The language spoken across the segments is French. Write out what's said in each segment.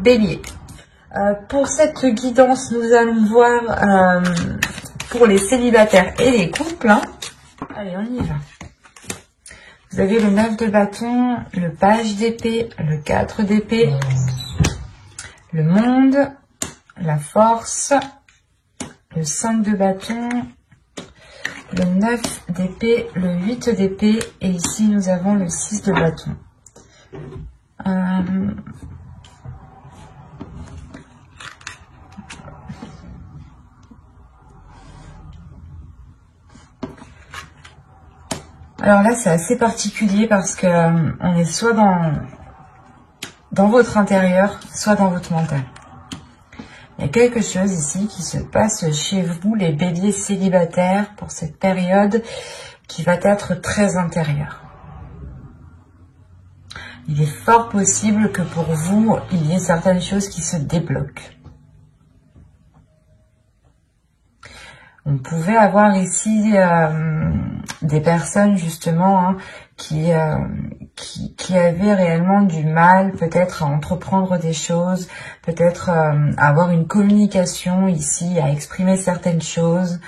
Bélier. Pour cette guidance, nous allons voir pour les célibataires et les couples. Hein. Allez, on y va. Vous avez le 9 de bâton, le page d'épée, le 4 d'épée, le monde, la force, le 5 de bâton, le 9 d'épée, le 8 d'épée, et ici nous avons le 6 de bâton. Alors là, c'est assez particulier parce que on est soit dans votre intérieur, soit dans votre mental. Il y a quelque chose ici qui se passe chez vous, les béliers célibataires, pour cette période qui va être très intérieure. Il est fort possible que pour vous, il y ait certaines choses qui se débloquent. On pouvait avoir ici des personnes justement hein, qui avaient réellement du mal peut-être à entreprendre des choses, peut-être avoir une communication ici, à exprimer certaines choses.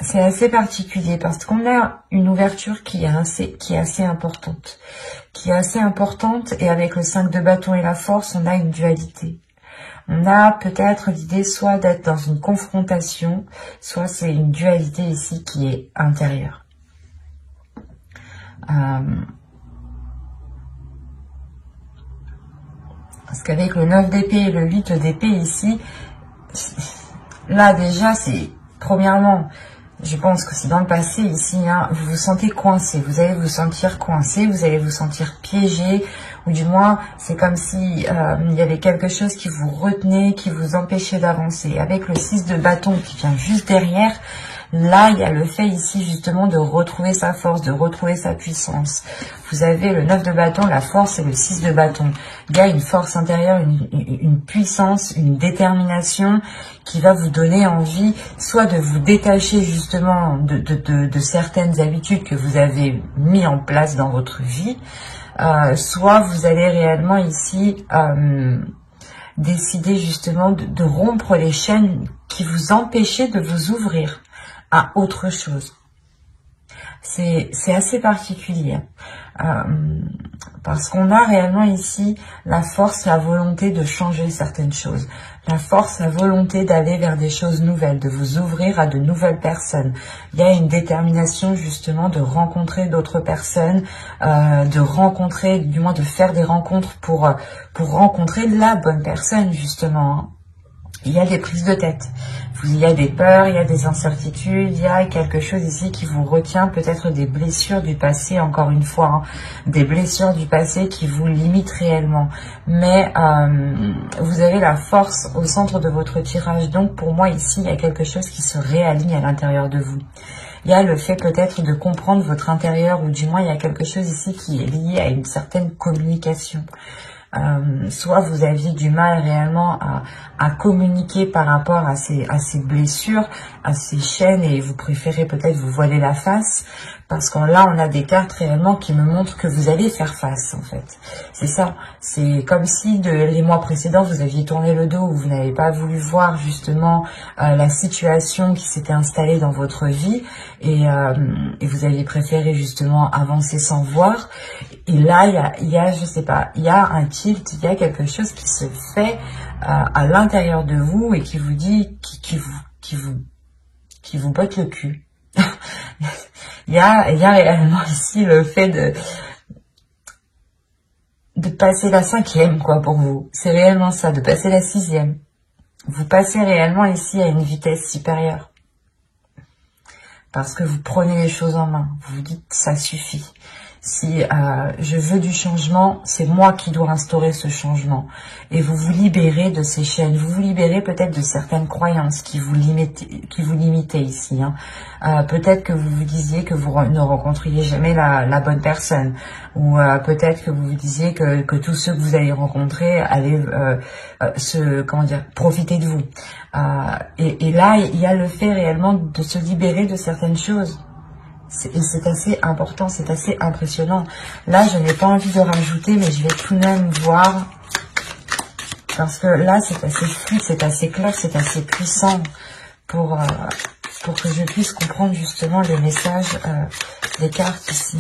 C'est assez particulier parce qu'on a une ouverture qui est assez importante. Et avec le 5 de bâton et la force, on a une dualité. On a peut-être l'idée soit d'être dans une confrontation, soit c'est une dualité ici qui est intérieure. Parce qu'avec le 9 d'épée et le 8 d'épée ici, là déjà c'est, premièrement, je pense que c'est dans le passé ici, hein, vous vous sentez coincé, vous allez vous sentir coincé, vous allez vous sentir piégé, ou du moins c'est comme si il y avait quelque chose qui vous retenait, qui vous empêchait d'avancer. Avec le 6 de bâton qui vient juste derrière, là il y a le fait ici justement de retrouver sa force, de retrouver sa puissance. Vous avez le 9 de bâton, la force et le 6 de bâton. Il y a une force intérieure, une puissance, une détermination qui va vous donner envie soit de vous détacher justement de certaines habitudes que vous avez mis en place dans votre vie, soit vous allez réellement ici décider justement de rompre les chaînes qui vous empêchaient de vous ouvrir à autre chose. C'est assez particulier parce qu'on a réellement ici la force, la volonté de changer certaines choses, la force, la volonté d'aller vers des choses nouvelles, de vous ouvrir à de nouvelles personnes. Il y a une détermination justement de rencontrer d'autres personnes, de rencontrer, du moins de faire des rencontres pour rencontrer la bonne personne justement. Il y a des prises de tête, il y a des peurs, il y a des incertitudes, il y a quelque chose ici qui vous retient, peut-être des blessures du passé, encore une fois, hein, des blessures du passé qui vous limitent réellement. Mais vous avez la force au centre de votre tirage, donc pour moi ici, il y a quelque chose qui se réaligne à l'intérieur de vous. Il y a le fait peut-être de comprendre votre intérieur, ou du moins il y a quelque chose ici qui est lié à une certaine communication. Soit vous aviez du mal réellement à communiquer par rapport à ces blessures, à ces chaînes, et vous préférez peut-être vous voiler la face, parce que là on a des cartes réellement qui me montrent que vous allez faire face en fait. C'est ça, c'est comme si les mois précédents vous aviez tourné le dos, ou vous n'avez pas voulu voir justement la situation qui s'était installée dans votre vie, et vous aviez préféré justement avancer sans voir. Et là, il y a, je sais pas, il y a un tilt, il y a quelque chose qui se fait à l'intérieur de vous et qui vous dit, qui vous botte le cul. il y a réellement ici le fait de passer la 5e, quoi, pour vous. C'est réellement ça, de passer la 6e. Vous passez réellement ici à une vitesse supérieure. Parce que vous prenez les choses en main. Vous vous dites, ça suffit. Si je veux du changement, c'est moi qui dois instaurer ce changement. Et vous vous libérez de ces chaînes, vous vous libérez peut-être de certaines croyances qui vous limitaient ici. Hein. Peut-être que vous vous disiez que vous ne rencontriez jamais la bonne personne. Ou peut-être que vous vous disiez que tous ceux que vous allez rencontrer allaient profiter de vous. Et là, il y a le fait réellement de se libérer de certaines choses. Et c'est assez important, c'est assez impressionnant. Là, je n'ai pas envie de rajouter, mais je vais tout de même voir. Parce que là, c'est assez fluide, c'est assez clair, c'est assez puissant pour que je puisse comprendre justement le message des cartes ici.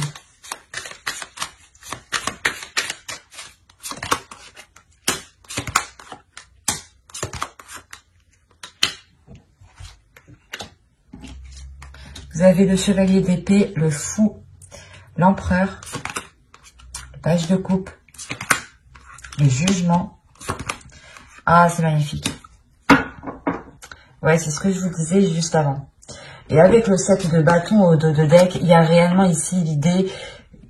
Vous avez le chevalier d'épée, le fou, l'empereur, le page de coupe, le jugement. Ah, c'est magnifique. Ouais, c'est ce que je vous disais juste avant. Et avec le 7 de bâton au dos de deck, il y a réellement ici l'idée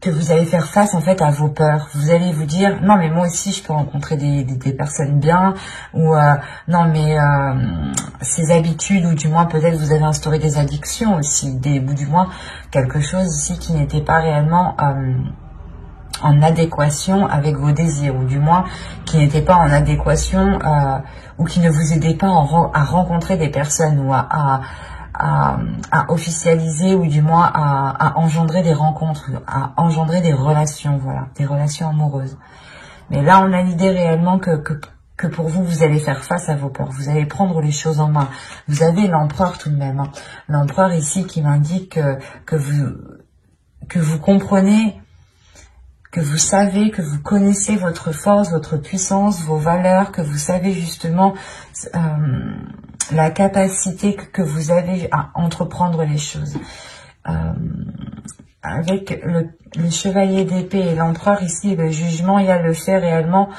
que vous allez faire face en fait à vos peurs. Vous allez vous dire, non mais moi aussi je peux rencontrer des personnes bien, ou non mais ces habitudes, ou du moins peut-être vous avez instauré des addictions aussi, ou du moins quelque chose ici qui n'était pas réellement en adéquation avec vos désirs, ou du moins qui n'était pas en adéquation, ou qui ne vous aidait pas à rencontrer des personnes, ou à officialiser, ou du moins à engendrer des rencontres, à engendrer des relations, voilà, des relations amoureuses. Mais là, on a l'idée réellement que pour vous, vous allez faire face à vos peurs, vous allez prendre les choses en main. Vous avez l'empereur tout de même, hein. L'empereur ici qui m'indique que vous comprenez, que vous savez, que vous connaissez votre force, votre puissance, vos valeurs, que vous savez justement la capacité que vous avez à entreprendre les choses. Avec le chevalier d'épée et l'empereur ici, le jugement, il y a le fait réellement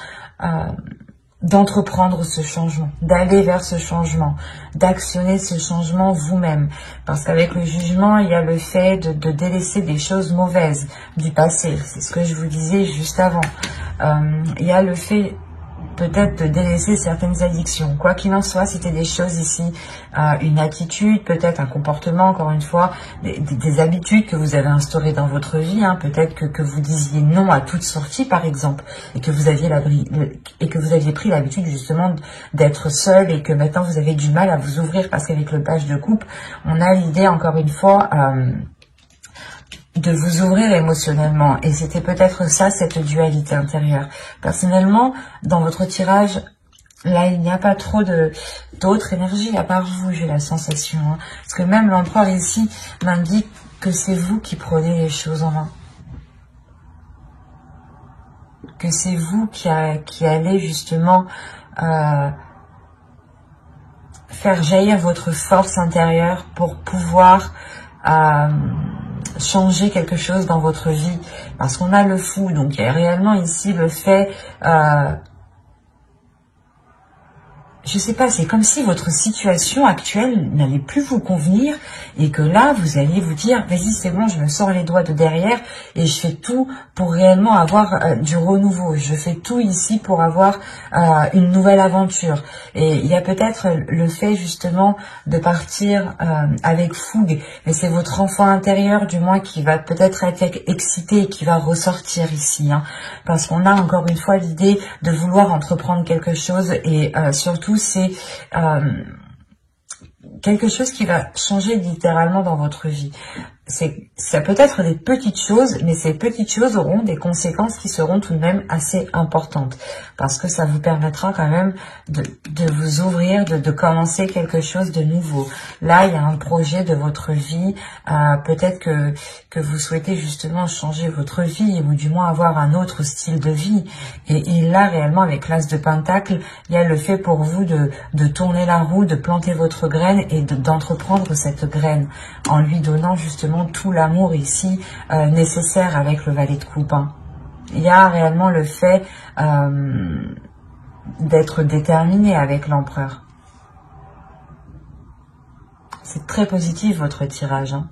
d'entreprendre ce changement, d'aller vers ce changement, d'actionner ce changement vous-même. Parce qu'avec le jugement, il y a le fait de délaisser des choses mauvaises du passé. C'est ce que je vous disais juste avant. Il y a le fait peut-être de délaisser certaines addictions. Quoi qu'il en soit, c'était des choses ici, une attitude, peut-être un comportement, encore une fois, des habitudes que vous avez instaurées dans votre vie, hein. Peut-être que vous disiez non à toute sortie, par exemple, et que vous aviez pris l'habitude justement d'être seul, et que maintenant vous avez du mal à vous ouvrir, parce qu'avec le page de coupe, on a l'idée, encore une fois, de vous ouvrir émotionnellement. Et c'était peut-être ça, cette dualité intérieure. Personnellement, dans votre tirage, là, il n'y a pas trop d'autres énergies à part vous, j'ai la sensation. Hein. Parce que même l'empereur ici m'indique que c'est vous qui prenez les choses en main. Que c'est vous qui allez justement faire jaillir votre force intérieure pour pouvoir changer quelque chose dans votre vie, parce qu'on a le fou, donc il y a réellement ici le fait, je sais pas, c'est comme si votre situation actuelle n'allait plus vous convenir, et que là, vous alliez vous dire, vas-y, c'est bon, je me sors les doigts de derrière, et je fais tout pour réellement avoir du renouveau. Je fais tout ici pour avoir une nouvelle aventure. Et il y a peut-être le fait, justement, de partir avec fougue, mais c'est votre enfant intérieur, du moins, qui va peut-être être excité et qui va ressortir ici, hein, parce qu'on a encore une fois l'idée de vouloir entreprendre quelque chose, et surtout, c'est quelque chose qui va changer littéralement dans votre vie. Ça peut être des petites choses, mais ces petites choses auront des conséquences qui seront tout de même assez importantes, parce que ça vous permettra quand même de vous ouvrir, de commencer quelque chose de nouveau. Là, il y a un projet de votre vie, peut-être que vous souhaitez justement changer votre vie, ou du moins avoir un autre style de vie. Et là, réellement, avec l'As de Pentacle, il y a le fait pour vous de tourner la roue, de planter votre graine, et d'entreprendre cette graine, en lui donnant justement tout l'amour ici nécessaire avec le valet de coupe, hein. Il y a réellement le fait d'être déterminé avec l'empereur. C'est très positif votre tirage, hein.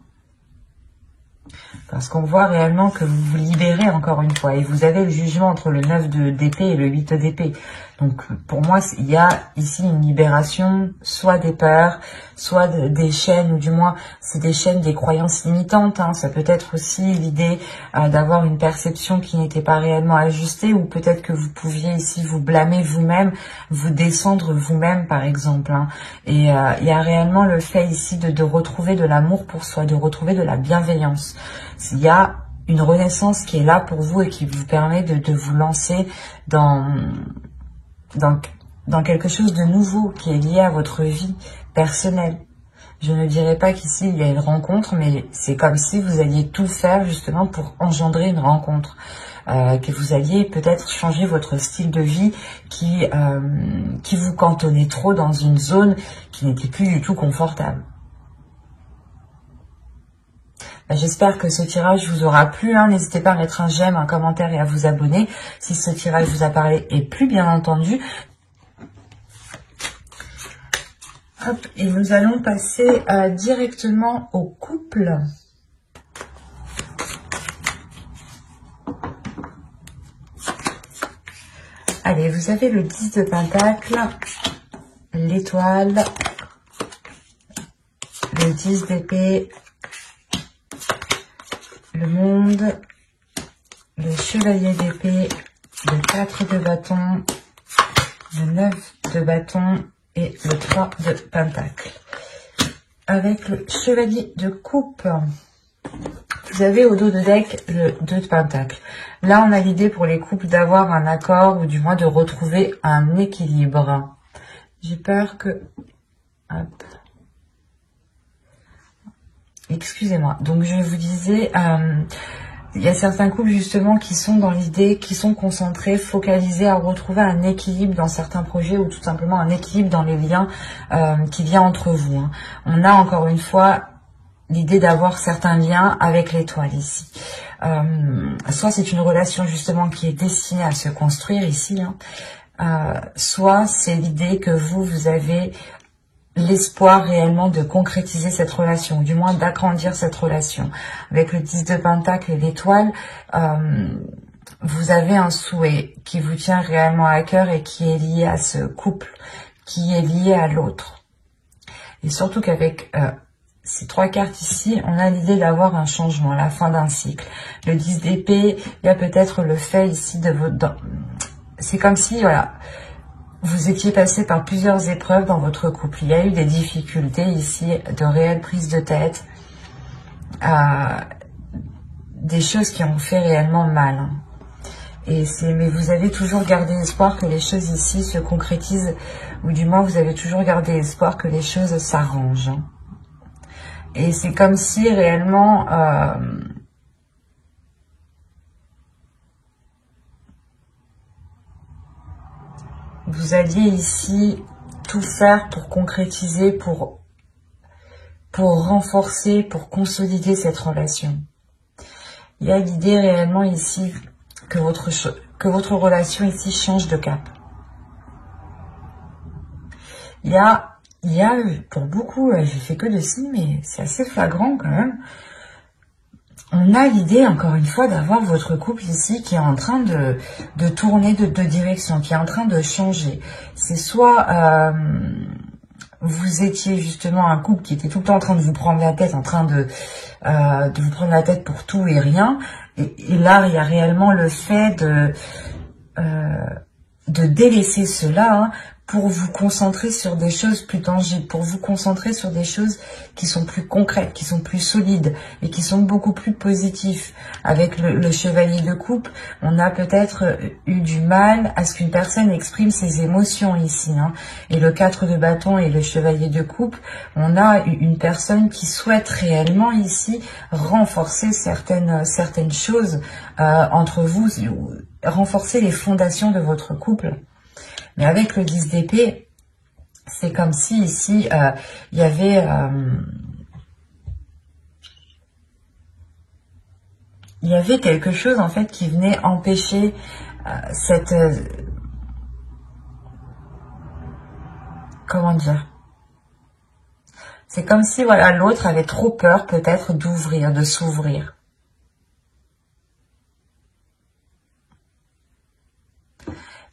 Parce qu'on voit réellement que vous vous libérez encore une fois. Et vous avez le jugement entre le 9 d'épée et le 8 d'épée. Donc pour moi, il y a ici une libération, soit des peurs, soit des chaînes, ou du moins c'est des chaînes, des croyances limitantes. Hein. Ça peut être aussi l'idée d'avoir une perception qui n'était pas réellement ajustée, ou peut-être que vous pouviez ici vous blâmer vous-même, vous descendre vous-même par exemple. Hein. Et il y a réellement le fait ici de retrouver de l'amour pour soi, de retrouver de la bienveillance. Il y a une renaissance qui est là pour vous et qui vous permet de vous lancer dans quelque chose de nouveau qui est lié à votre vie personnelle. Je ne dirais pas qu'ici il y a une rencontre, mais c'est comme si vous alliez tout faire justement pour engendrer une rencontre. Que vous alliez peut-être changer votre style de vie qui vous cantonnait trop dans une zone qui n'était plus du tout confortable. J'espère que ce tirage vous aura plu. Hein. N'hésitez pas à mettre un j'aime, un commentaire et à vous abonner si ce tirage vous a parlé et plu, bien entendu. Hop, et nous allons passer directement au couple. Allez, vous avez le 10 de Pentacle, l'étoile, le 10 d'épée, le monde, le chevalier d'épée, le 4 de bâton, le 9 de bâton et le 3 de pentacle. Avec le chevalier de coupe, vous avez au dos de deck le 2 de pentacle. Là, on a l'idée pour les couples d'avoir un accord, ou du moins de retrouver un équilibre. J'ai peur que... Hop. Excusez-moi. Donc, je vous disais... il y a certains couples justement qui sont dans l'idée, qui sont concentrés, focalisés à retrouver un équilibre dans certains projets, ou tout simplement un équilibre dans les liens qui vient entre vous. Hein. On a encore une fois l'idée d'avoir certains liens avec l'étoile ici. Soit c'est une relation justement qui est destinée à se construire ici, hein. Soit c'est l'idée que vous avez l'espoir réellement de concrétiser cette relation, ou du moins d'agrandir cette relation. Avec le 10 de Pentacle et l'étoile, vous avez un souhait qui vous tient réellement à cœur et qui est lié à ce couple, qui est lié à l'autre. Et surtout qu'avec ces 3 cartes ici, on a l'idée d'avoir un changement, la fin d'un cycle. Le 10 d'épée, il y a peut-être le fait ici de votre... C'est comme si, voilà... Vous étiez passé par plusieurs épreuves dans votre couple. Il y a eu des difficultés ici, de réelles prises de tête, des choses qui ont fait réellement mal. Hein. Mais vous avez toujours gardé espoir que les choses ici se concrétisent, ou du moins vous avez toujours gardé espoir que les choses s'arrangent. Hein. Et c'est comme si réellement... vous alliez ici tout faire pour concrétiser, pour renforcer, pour consolider cette relation. Il y a l'idée réellement ici que votre relation ici change de cap. Il y a pour beaucoup, j'ai fait que de signes, mais c'est assez flagrant quand même. On a l'idée, encore une fois, d'avoir votre couple ici qui est en train de tourner de direction, qui est en train de changer. C'est soit vous étiez justement un couple qui était tout le temps en train de vous prendre la tête, en train de vous prendre la tête pour tout et rien. Et là, il y a réellement le fait de délaisser cela, hein, pour vous concentrer sur des choses plus tangibles, pour vous concentrer sur des choses qui sont plus concrètes, qui sont plus solides et qui sont beaucoup plus positifs. Avec le chevalier de coupe, on a peut-être eu du mal à ce qu'une personne exprime ses émotions ici. Hein. Et le 4 de bâton et le chevalier de coupe, on a une personne qui souhaite réellement ici renforcer certaines choses entre vous, renforcer les fondations de votre couple. Mais avec le 10 d'épée, c'est comme si ici, il y avait... il y avait quelque chose en fait qui venait empêcher cette... comment dire? C'est comme si voilà l'autre avait trop peur peut-être d'ouvrir, de s'ouvrir.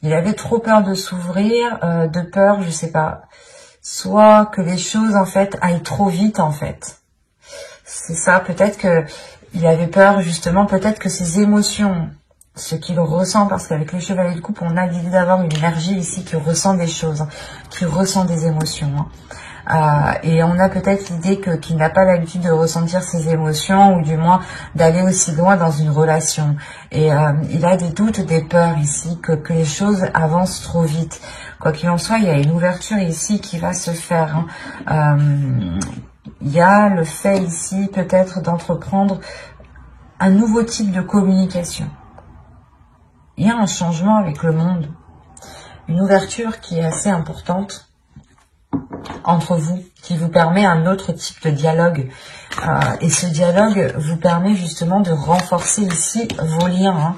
Il avait trop peur de s'ouvrir, de peur, je sais pas, soit que les choses en fait aillent trop vite en fait. C'est ça, peut-être que il avait peur justement, peut-être que ses émotions, ce qu'il ressent, parce qu'avec les chevaliers de coupe, on a l'idée d'avoir une énergie ici qui ressent des choses, qui ressent des émotions. Et on a peut-être l'idée qu'il n'a pas l'habitude de ressentir ses émotions, ou du moins d'aller aussi loin dans une relation. Et il a des doutes, des peurs ici, que les choses avancent trop vite. Quoi qu'il en soit, il y a une ouverture ici qui va se faire. Il y a le fait ici peut-être d'entreprendre un nouveau type de communication. Il y a un changement avec le monde, une ouverture qui est assez importante entre vous, qui vous permet un autre type de dialogue. Et ce dialogue vous permet justement de renforcer ici vos liens.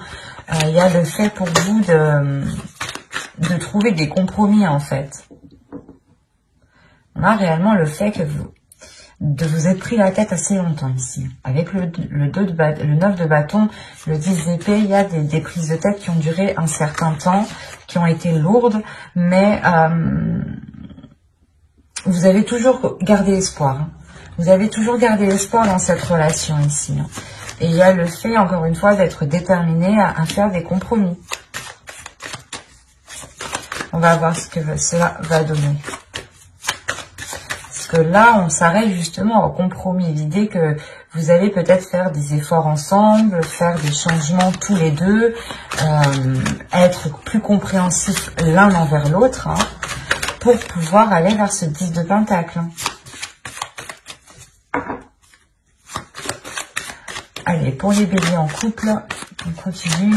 Il y a le fait pour vous de trouver des compromis en fait. On a réellement le fait que vous êtes pris la tête assez longtemps ici. Avec le 9 de bâton, le 10 d'épée, il y a des prises de tête qui ont duré un certain temps, qui ont été lourdes, mais vous avez toujours gardé espoir. Vous avez toujours gardé espoir dans cette relation ici. Et il y a le fait, encore une fois, d'être déterminé à faire des compromis. On va voir ce que cela va donner. Parce que là, on s'arrête justement au compromis. L'idée que vous allez peut-être faire des efforts ensemble, faire des changements tous les deux, être plus compréhensifs l'un envers l'autre, pour pouvoir aller vers ce 10 de pentacle. Allez, pour les béliers en couple, on continue.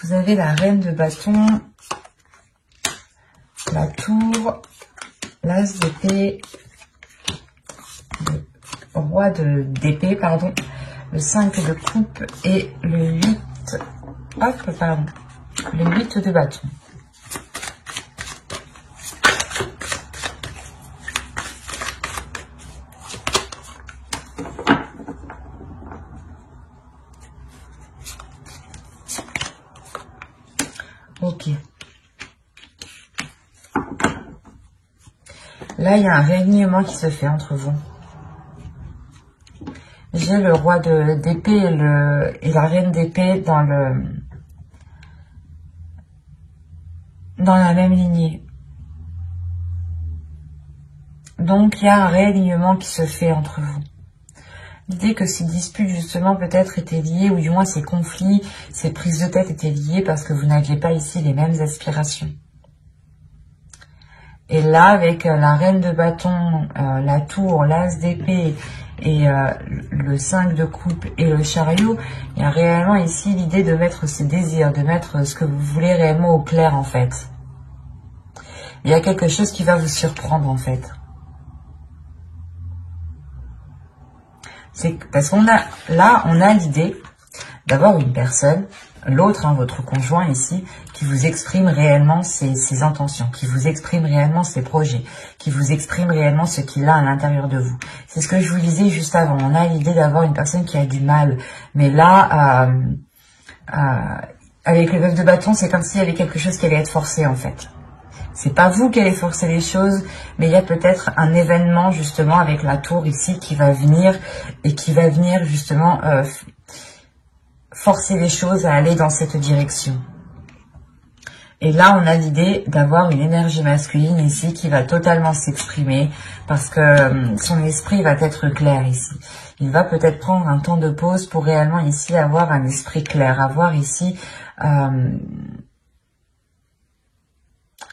Vous avez la reine de bâton, la tour, l'as d'épée, le roi d'épée, pardon, le 5 de coupe et le 8, le 8 de bâton. Ok. Là, il y a un réalignement qui se fait entre vous. J'ai le roi d'épée et la reine d'épée dans la même lignée. Donc, il y a un réalignement qui se fait entre vous. L'idée que ces disputes, justement, peut-être étaient liées, ou du moins ces conflits, ces prises de tête étaient liées parce que vous n'aviez pas ici les mêmes aspirations. Et là, avec la reine de bâton, la tour, l'as d'épée et le 5 de coupe et le chariot, il y a réellement ici l'idée de mettre ses désirs, de mettre ce que vous voulez réellement au clair, en fait. Il y a quelque chose qui va vous surprendre, en fait. C'est parce qu'on a, là, on a l'idée d'avoir une personne, l'autre, votre conjoint ici, qui vous exprime réellement ses intentions, qui vous exprime réellement ses projets, qui vous exprime réellement ce qu'il a à l'intérieur de vous. C'est ce que je vous disais juste avant. On a l'idée d'avoir une personne qui a du mal. Mais là, avec le 9 de bâton, c'est comme s'il y avait quelque chose qui allait être forcé, en fait. C'est pas vous qui allez forcer les choses, mais il y a peut-être un événement, justement, avec la tour ici qui va venir, et qui va venir, justement, forcer les choses à aller dans cette direction. Et là, on a l'idée d'avoir une énergie masculine ici qui va totalement s'exprimer parce que son esprit va être clair ici. Il va peut-être prendre un temps de pause pour réellement ici avoir un esprit clair, avoir ici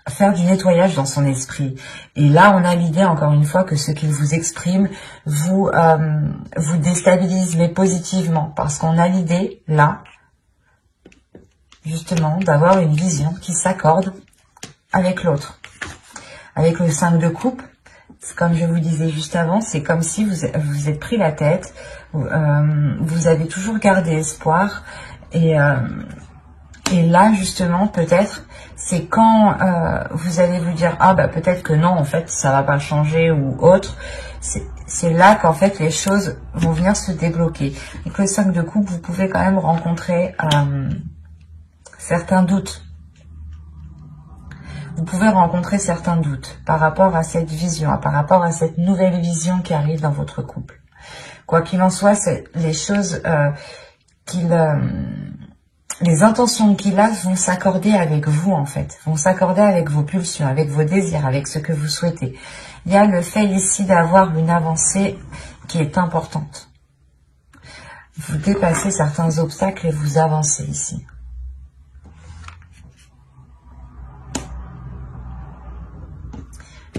faire du nettoyage dans son esprit. Et là, on a l'idée, encore une fois, que ce qu'il vous exprime vous déstabilise, mais positivement. Parce qu'on a l'idée, là, justement, d'avoir une vision qui s'accorde avec l'autre. Avec le 5 de coupe, comme je vous disais juste avant, c'est comme si vous êtes pris la tête, vous avez toujours gardé espoir, et là, justement, peut-être, c'est quand vous allez vous dire « Ah, bah peut-être que non, en fait, ça va pas changer » ou autre. C'est là qu'en fait, les choses vont venir se débloquer. Avec le 5 de coupe, vous pouvez quand même rencontrer certains doutes. Vous pouvez rencontrer certains doutes par rapport à cette vision, par rapport à cette nouvelle vision qui arrive dans votre couple. Quoi qu'il en soit, c'est les choses les intentions qu'il a vont s'accorder avec vous en fait, vont s'accorder avec vos pulsions, avec vos désirs, avec ce que vous souhaitez. Il y a le fait ici d'avoir une avancée qui est importante. Vous dépassez certains obstacles et vous avancez ici.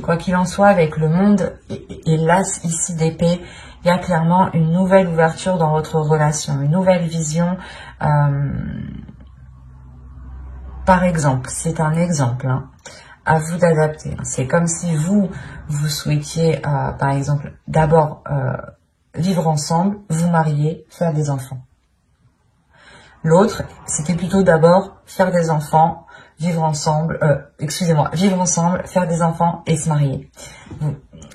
Quoi qu'il en soit, avec le monde et l'as ici d'épée, il y a clairement une nouvelle ouverture dans votre relation, une nouvelle vision. Par exemple, c'est un exemple, hein, à vous d'adapter. C'est comme si vous souhaitiez, par exemple, d'abord vivre ensemble, vous marier, faire des enfants. L'autre, c'était plutôt d'abord faire des enfants, vivre ensemble, vivre ensemble, faire des enfants et se marier.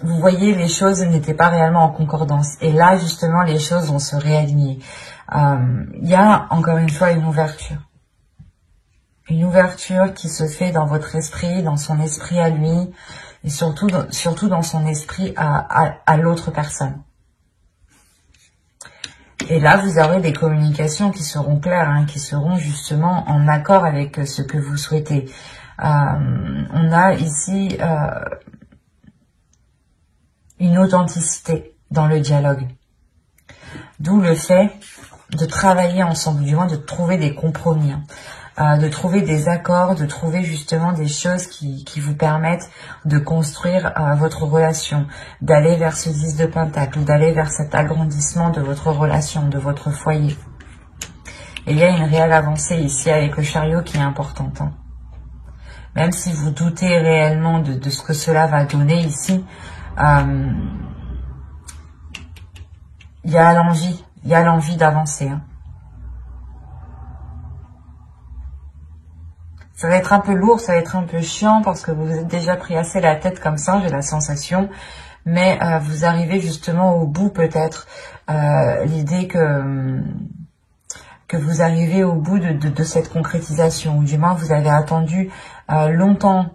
Vous voyez, les choses n'étaient pas réellement en concordance. Et là, justement, les choses vont se réaligner. Il y a, encore une fois, une ouverture. Une ouverture qui se fait dans votre esprit, dans son esprit à lui, et surtout dans son esprit à l'autre personne. Et là, vous aurez des communications qui seront claires, hein, qui seront justement en accord avec ce que vous souhaitez. On a ici une authenticité dans le dialogue. D'où le fait de travailler ensemble, du moins de trouver des compromis, hein, de trouver des accords, de trouver justement des choses qui vous permettent de construire votre relation, d'aller vers ce 10 de Pentacle, d'aller vers cet agrandissement de votre relation, de votre foyer. Et il y a une réelle avancée ici avec le chariot qui est importante, hein. Même si vous doutez réellement de ce que cela va donner ici, il y a l'envie d'avancer, hein. Ça va être un peu lourd, ça va être un peu chiant parce que vous vous êtes déjà pris assez la tête comme ça, j'ai la sensation. Mais vous arrivez justement au bout peut-être. L'idée que vous arrivez au bout de cette concrétisation. Ou du moins vous avez attendu longtemps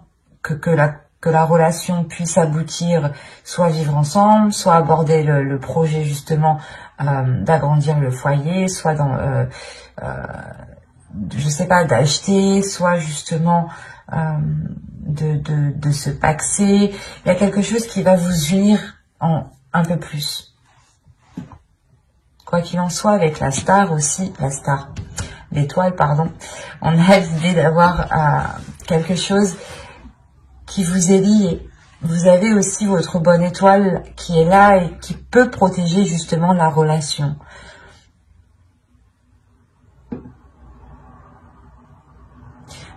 que la relation puisse aboutir, soit vivre ensemble, soit aborder le projet justement d'agrandir le foyer, soit dans... je sais pas, d'acheter, soit justement de se paxer. Il y a quelque chose qui va vous unir un peu plus. Quoi qu'il en soit, avec la star aussi, l'étoile, pardon, on a l'idée d'avoir quelque chose qui vous est lié. Vous avez aussi votre bonne étoile qui est là et qui peut protéger justement la relation.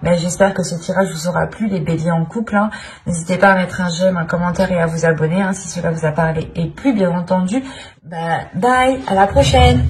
Ben, j'espère que ce tirage vous aura plu, les béliers en couple, hein. N'hésitez pas à mettre un j'aime, un commentaire et à vous abonner, hein, si cela vous a parlé et plu, bien entendu. Ben, bye, à la prochaine.